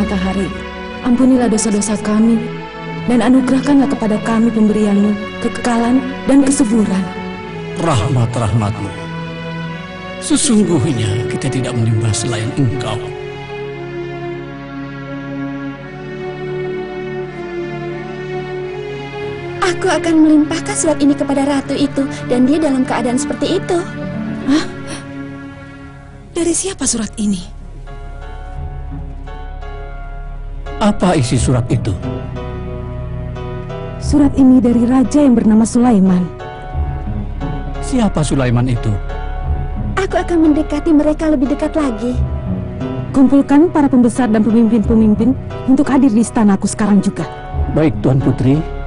matahari, ampunilah dosa-dosa kami, dan anugerahkanlah kepada kami pemberian-Mu, kekekalan dan kesuburan. Rahmat-rahmat-Mu, sesungguhnya kita tidak menyembah selain Engkau. Aku akan melimpahkan surat ini kepada ratu itu, dan dia dalam keadaan seperti itu. Hah? Dari siapa surat ini? Apa isi surat itu? Surat ini dari raja yang bernama Sulaiman. Siapa Sulaiman itu? Aku akan mendekati mereka lebih dekat lagi. Kumpulkan para pembesar dan pemimpin-pemimpin untuk hadir di istanaku sekarang juga. Baik, Tuan Putri.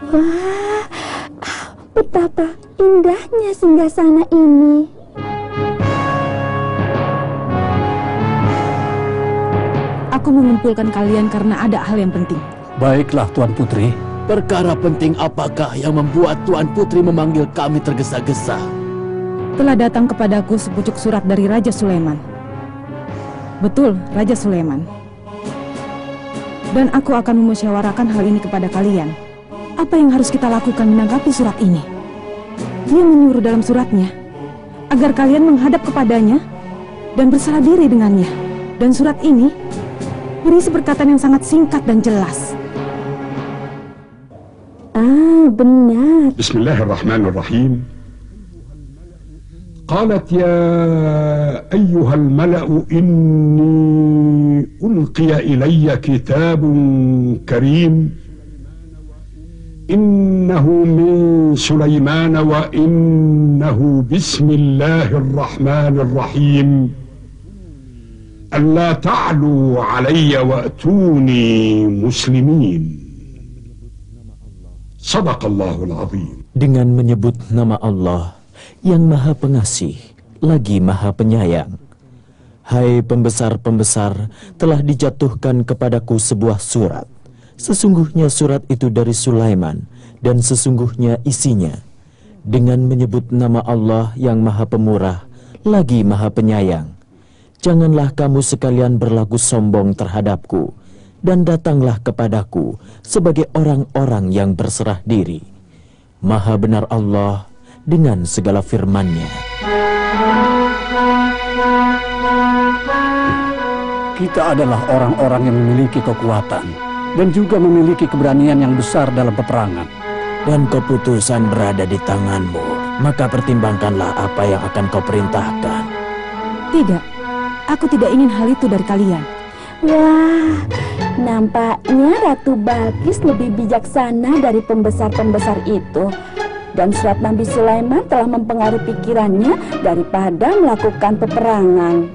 Wah, betapa indahnya singgasana ini. Aku mengumpulkan kalian karena ada hal yang penting. Baiklah, Tuan Putri. Perkara penting apakah yang membuat Tuan Putri memanggil kami tergesa-gesa? Telah datang kepadaku sepucuk surat dari Raja Sulaiman. Betul, Raja Sulaiman. Dan aku akan memusyawarahkan hal ini kepada kalian. Apa yang harus kita lakukan menanggapi surat ini? Dia menyuruh dalam suratnya agar kalian menghadap kepadanya dan berserah diri dengannya. Dan surat ini berisi perkataan yang sangat singkat dan jelas. Benar. Bismillahirrahmanirrahim. Qalat ya ayyuhal mala'u inni ulqiya ilayya kitabun karim innahu min Sulaiman wa innahu bismillahirrahmanirrahim alla ta'lu alayya wa'tuni muslimin. Sadaqallahul azim. Dengan menyebut nama Allah yang Maha Pengasih lagi Maha Penyayang. Hai pembesar-pembesar, telah dijatuhkan kepadaku sebuah surat. Sesungguhnya surat itu dari Sulaiman, dan sesungguhnya isinya dengan menyebut nama Allah yang Maha Pemurah lagi Maha Penyayang. Janganlah kamu sekalian berlaku sombong terhadapku, dan datanglah kepadaku sebagai orang-orang yang berserah diri. Maha benar Allah dengan segala firman-Nya. Kita adalah orang-orang yang memiliki kekuatan dan juga memiliki keberanian yang besar dalam peperangan. Dan keputusan berada di tanganmu, maka pertimbangkanlah apa yang akan kau perintahkan. Tidak, aku tidak ingin hal itu dari kalian. Wah, nampaknya Ratu Balkis lebih bijaksana dari pembesar-pembesar itu. Dan surat Nabi Sulaiman telah mempengaruhi pikirannya daripada melakukan peperangan.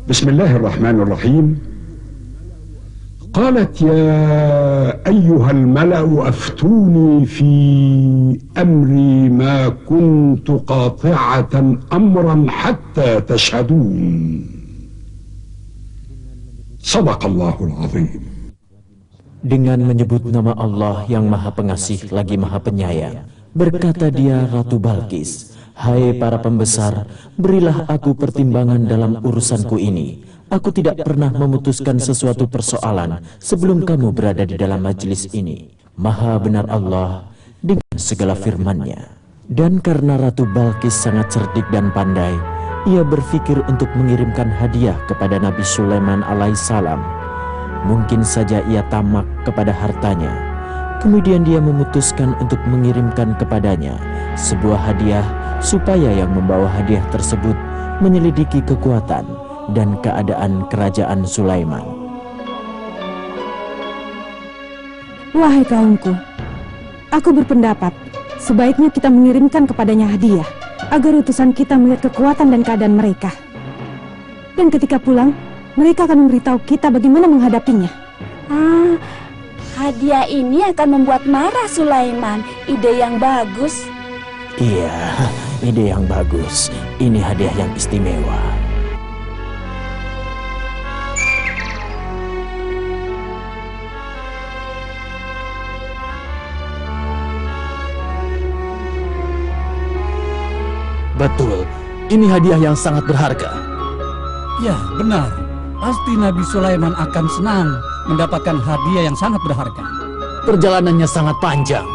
Bismillahirrahmanirrahim. Qalat ya ayyuhal mala'u aftuni fi amri ma kuntu qati'atan amran hatta tashhadun. Sadaqallahul azim. Dengan menyebut nama Allah yang Maha Pengasih lagi Maha Penyayang, berkata dia Ratu Balkis, hai para pembesar, berilah aku pertimbangan dalam urusanku ini. Aku tidak pernah memutuskan sesuatu persoalan sebelum kamu berada di dalam majelis ini. Maha benar Allah dengan segala firman-Nya. Dan karena Ratu Balkis sangat cerdik dan pandai, ia berpikir untuk mengirimkan hadiah kepada Nabi Sulaiman alaihissalam. Mungkin saja ia tamak kepada hartanya, Kemudian dia memutuskan untuk mengirimkan kepadanya sebuah hadiah supaya yang membawa hadiah tersebut menyelidiki kekuatan dan keadaan kerajaan Sulaiman. Wahai kaumku, aku berpendapat sebaiknya kita mengirimkan kepadanya hadiah agar utusan kita melihat kekuatan dan keadaan mereka. Dan ketika pulang, mereka akan memberitahu kita bagaimana menghadapinya. Hadiah ini akan membuat marah Sulaiman. Ide yang bagus. Iya, ide yang bagus. Ini hadiah yang istimewa. Betul, ini hadiah yang sangat berharga. Ya, benar. Pasti Nabi Sulaiman akan senang mendapatkan hadiah yang sangat berharga. Perjalanannya sangat panjang.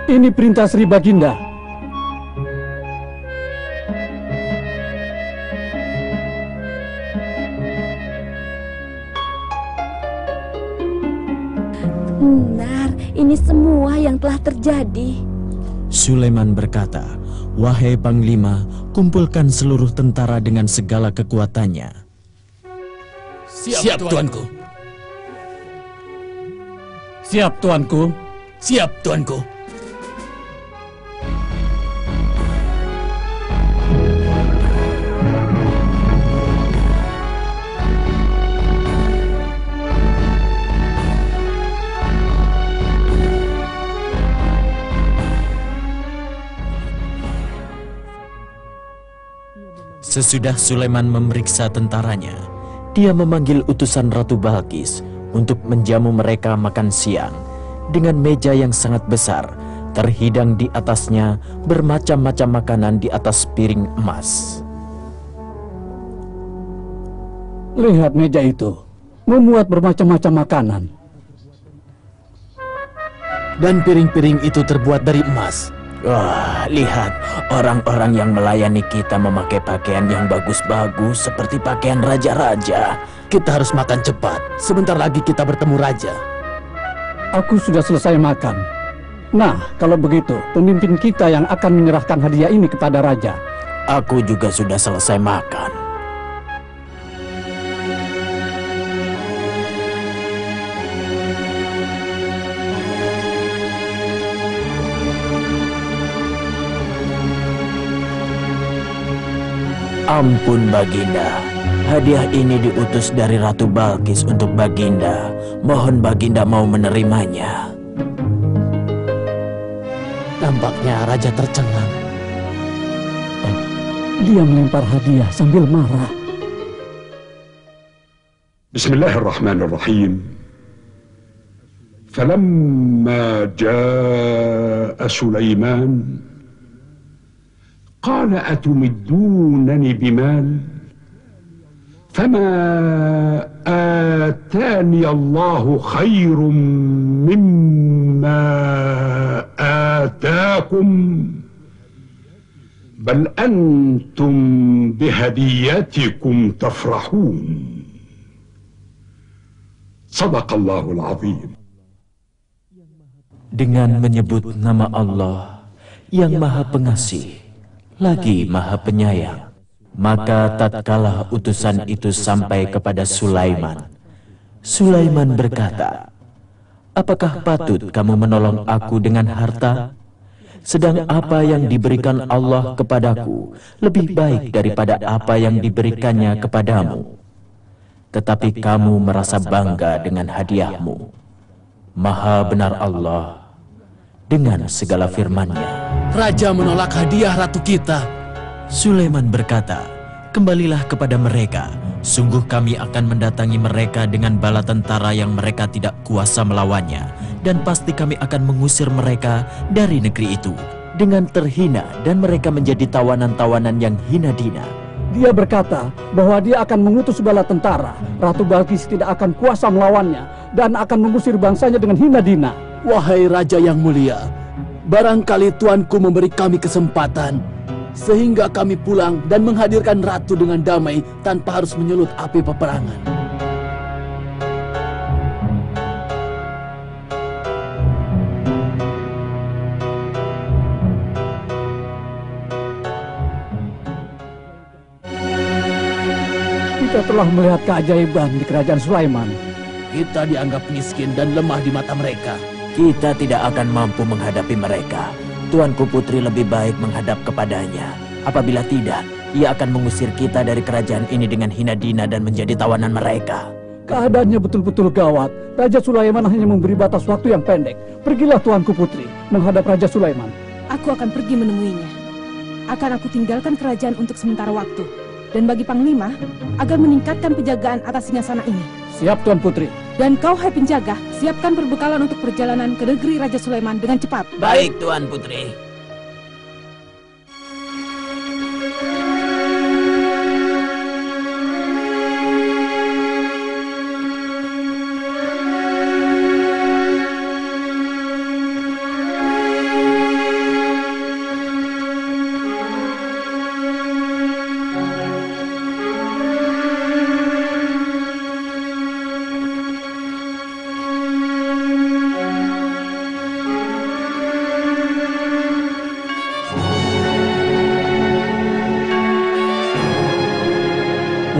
Ini perintah Sri Baginda. Benar, ini semua yang telah terjadi. Sulaiman berkata, "Wahai Panglima, kumpulkan seluruh tentara dengan segala kekuatannya." Siap, Tuanku. Siap, Tuanku. Siap, Tuanku. Sesudah Sulaiman memeriksa tentaranya, dia memanggil utusan Ratu Balkis untuk menjamu mereka makan siang dengan meja yang sangat besar, terhidang di atasnya bermacam-macam makanan di atas piring emas. Lihat meja itu, memuat bermacam-macam makanan. Dan piring-piring itu terbuat dari emas. Wah, lihat, orang-orang yang melayani kita memakai pakaian yang bagus-bagus seperti pakaian raja-raja. Kita harus makan cepat. Sebentar lagi kita bertemu raja. Aku sudah selesai makan. Nah, kalau begitu, pemimpin kita yang akan menyerahkan hadiah ini kepada raja. Aku juga sudah selesai makan. Ampun Baginda, hadiah ini diutus dari Ratu Balkis untuk Baginda. Mohon Baginda mau menerimanya. Nampaknya raja tercengang. Dia melempar hadiah sambil marah. Bismillahirrahmanirrahim. Falamma jaa Sulaiman قال أتمدونني بمال فما آتاني الله خير مما آتاكم بل أنتم بهديتكم تفرحون صدق الله العظيم. Dengan menyebut nama Allah yang Maha Pengasih lagi Maha Penyayang, maka tatkala utusan itu sampai kepada Sulaiman, Sulaiman berkata, "Apakah patut kamu menolong aku dengan harta? Sedang apa yang diberikan Allah kepadaku lebih baik daripada apa yang diberikannya kepadamu. Tetapi kamu merasa bangga dengan hadiahmu. Maha benar Allah dengan segala firman-Nya." Raja menolak hadiah ratu kita. Sulaiman berkata, "Kembalilah kepada mereka. Sungguh kami akan mendatangi mereka dengan bala tentara yang mereka tidak kuasa melawannya. Dan pasti kami akan mengusir mereka dari negeri itu dengan terhina dan mereka menjadi tawanan-tawanan yang hina dina." Dia berkata bahwa dia akan mengutus bala tentara. Ratu Balkis tidak akan kuasa melawannya dan akan mengusir bangsanya dengan hina dina. Wahai raja yang mulia, barangkali tuanku memberi kami kesempatan sehingga kami pulang dan menghadirkan ratu dengan damai tanpa harus menyulut api peperangan. Kita telah melihat keajaiban di kerajaan Sulaiman. Kita dianggap miskin dan lemah di mata mereka. Kita tidak akan mampu menghadapi mereka. Tuanku Putri lebih baik menghadap kepadanya. Apabila tidak, ia akan mengusir kita dari kerajaan ini dengan hina dina dan menjadi tawanan mereka. Keadaannya betul-betul gawat. Raja Sulaiman hanya memberi batas waktu yang pendek. Pergilah Tuanku Putri menghadap Raja Sulaiman. Aku akan pergi menemuinya. Akan aku tinggalkan kerajaan untuk sementara waktu. Dan bagi Panglima, agar meningkatkan penjagaan atas singgasana ini. Siap Tuan Putri. Dan kau, hai penjaga, siapkan perbekalan untuk perjalanan ke negeri Raja Sulaiman dengan cepat. Baik, Tuan Putri.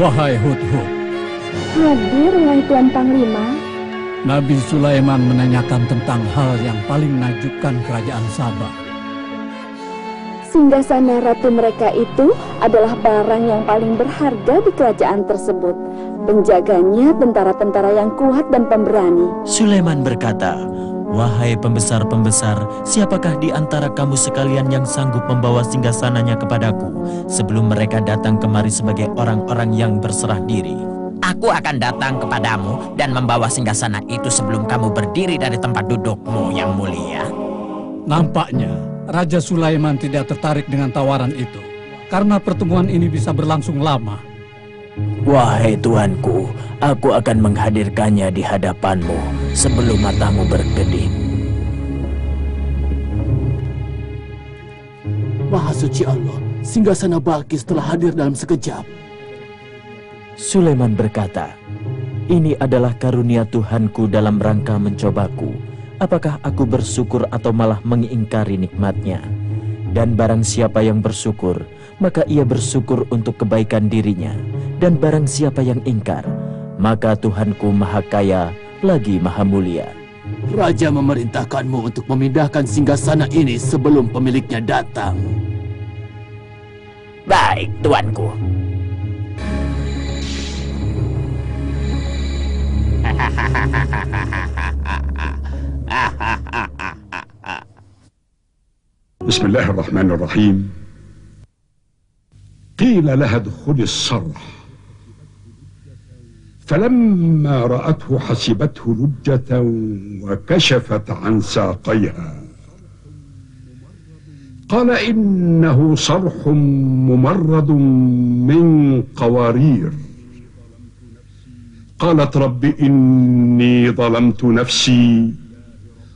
Wahai Hudhud, Hadir, wahai Tuan Panglima. Nabi Sulaiman menanyakan tentang hal yang paling menakjubkan kerajaan Sabah. Singgasana ratu mereka itu adalah barang yang paling berharga di kerajaan tersebut. Penjaganya tentara-tentara yang kuat dan pemberani. Sulaiman berkata, "Wahai pembesar-pembesar, siapakah di antara kamu sekalian yang sanggup membawa singgasananya kepadaku sebelum mereka datang kemari sebagai orang-orang yang berserah diri?" "Aku akan datang kepadamu dan membawa singgasana itu sebelum kamu berdiri dari tempat dudukmu yang mulia." Nampaknya Raja Sulaiman tidak tertarik dengan tawaran itu, karena pertemuan ini bisa berlangsung lama. "Wahai tuanku, aku akan menghadirkannya di hadapanmu sebelum matamu berkedip." Maha suci Allah, singgasana Balkis telah hadir dalam sekejap. Sulaiman berkata, "Ini adalah karunia Tuhanku dalam rangka mencobaku. Apakah aku bersyukur atau malah mengingkari nikmatnya? Dan barang siapa yang bersyukur, maka ia bersyukur untuk kebaikan dirinya. Dan barang siapa yang ingkar, maka Tuhanku Maha Kaya lagi Maha Mulia." Raja memerintahkanmu untuk memindahkan singgasana ini sebelum pemiliknya datang. Baik, tuanku. بسم الله الرحمن الرحيم. قيل لها ادخلي الصرح فلما رأته حسبته لجة وكشفت عن ساقيها قال إنه صرح ممرد من قوارير قالت رب إني ظلمت نفسي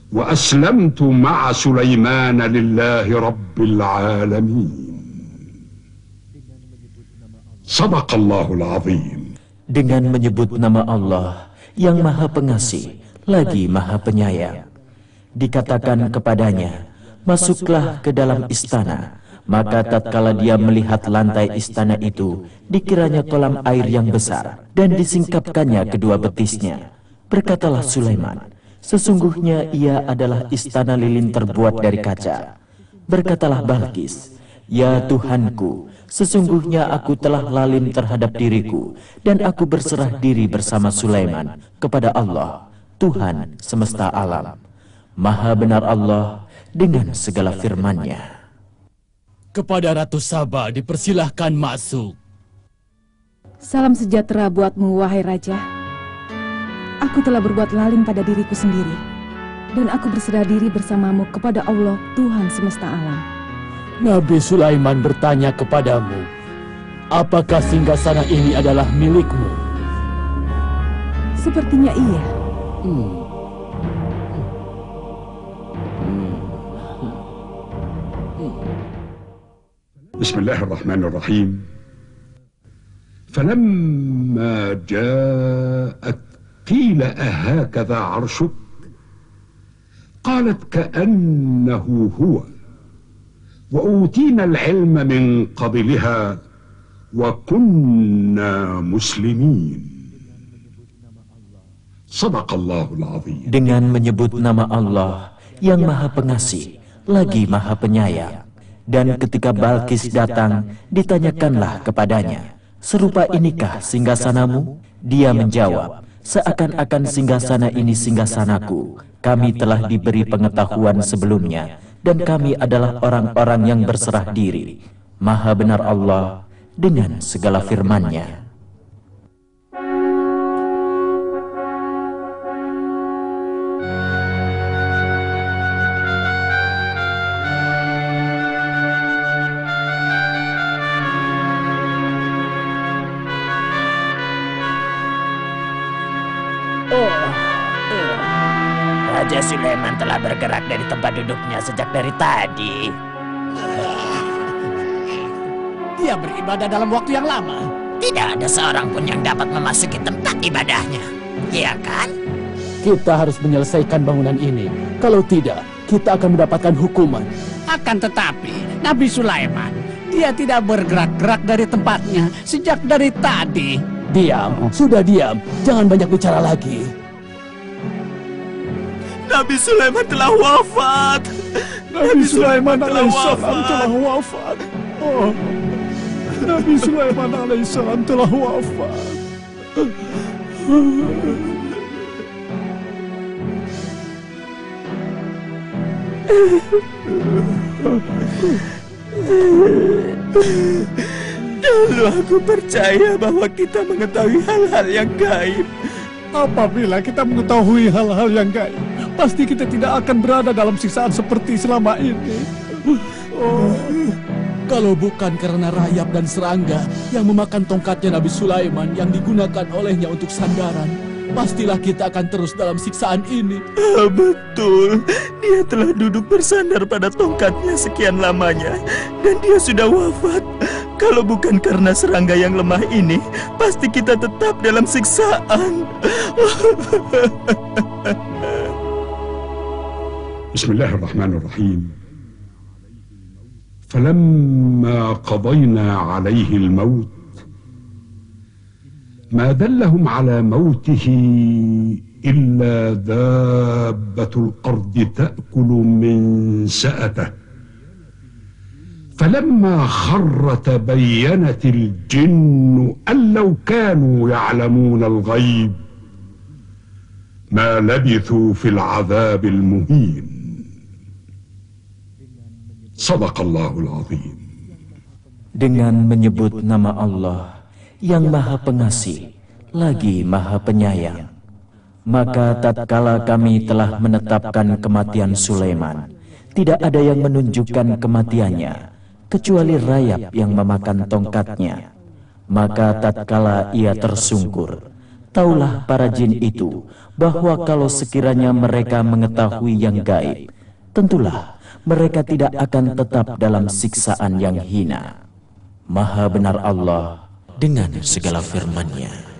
وأسلمت مع سليمان لله رب العالمين صدق الله العظيم. Dengan menyebut nama Allah yang Maha Pengasih lagi Maha Penyayang, dikatakan kepadanya, "Masuklah ke dalam istana." Maka tatkala dia melihat lantai istana itu, dikiranya kolam air yang besar, dan disingkapkannya kedua betisnya. Berkatalah Sulaiman, "Sesungguhnya ia adalah istana lilin terbuat dari kaca." Berkatalah Balkis, "Ya Tuhanku, sesungguhnya aku telah lalim terhadap diriku, dan aku berserah diri bersama Sulaiman kepada Allah, Tuhan semesta alam. Maha benar Allah dengan segala firman-Nya." Kepada Ratu Sabah dipersilahkan masuk. Salam sejahtera buatmu, wahai Raja. Aku telah berbuat lalim pada diriku sendiri, dan aku berserah diri bersamamu kepada Allah, Tuhan semesta alam. Nabi Sulaiman bertanya kepadamu, apakah singgasana ini adalah milikmu? Sepertinya iya. بسم الله الرحمن الرحيم. فلما جاءت قيل أهكذا عرشك قالت كأنه هو وأوتينا العلم من قبلها وكنا مسلمين. صدق الله العظيم. Dengan menyebut nama Allah yang Maha Pengasih lagi Maha Penyayang. Dan ketika Balkis datang, ditanyakanlah kepadanya, "Serupa inikah singgasanamu?" Dia menjawab, "Seakan-akan singgasana ini singgasanaku. Kami telah diberi pengetahuan sebelumnya, dan kami adalah orang-orang yang berserah diri. Maha benar Allah dengan segala firman-Nya." Raja Sulaiman telah bergerak dari tempat duduknya sejak dari tadi. Dia beribadah dalam waktu yang lama. Tidak ada seorang pun yang dapat memasuki tempat ibadahnya. Iya kan? Kita harus menyelesaikan bangunan ini. Kalau tidak, kita akan mendapatkan hukuman. Akan tetapi, Nabi Sulaiman, dia tidak bergerak-gerak dari tempatnya sejak dari tadi. Diam, sudah diam. Jangan banyak bicara lagi. Nabi Sulaiman telah wafat. Nabi Sulaiman alaihissalam telah wafat. Oh, Nabi Sulaiman alaihissalam telah wafat. Dulu aku percaya bahwa kita mengetahui hal-hal yang gaib. Apabila kita mengetahui hal-hal yang gaib, pasti kita tidak akan berada dalam siksaan seperti selama ini. Kalau bukan karena rayap dan serangga yang memakan tongkatnya Nabi Sulaiman yang digunakan olehnya untuk sandaran, pastilah kita akan terus dalam siksaan ini. Betul, dia telah duduk bersandar pada tongkatnya sekian lamanya, dan dia sudah wafat. Kalau bukan karena serangga yang lemah ini, pasti kita tetap dalam siksaan. Bismillahirrahmanirrahim. فلما قضينا عليه الموت ما دلهم على موته إلا دابة الأرض تأكل من سأته فلما خر تبينت الجن أن لو كانوا يعلمون الغيب ما لبثوا في العذاب المهين. Sadaqallahul Azim. Dengan menyebut nama Allah yang Maha Pengasih lagi Maha Penyayang, maka tatkala kami telah menetapkan kematian Sulaiman, tidak ada yang menunjukkan kematiannya kecuali rayap yang memakan tongkatnya. Maka tatkala ia tersungkur, taulah para jin itu bahwa kalau sekiranya mereka mengetahui yang gaib, tentulah mereka tidak akan tetap dalam siksaan yang hina. Maha benar Allah dengan segala firman-Nya.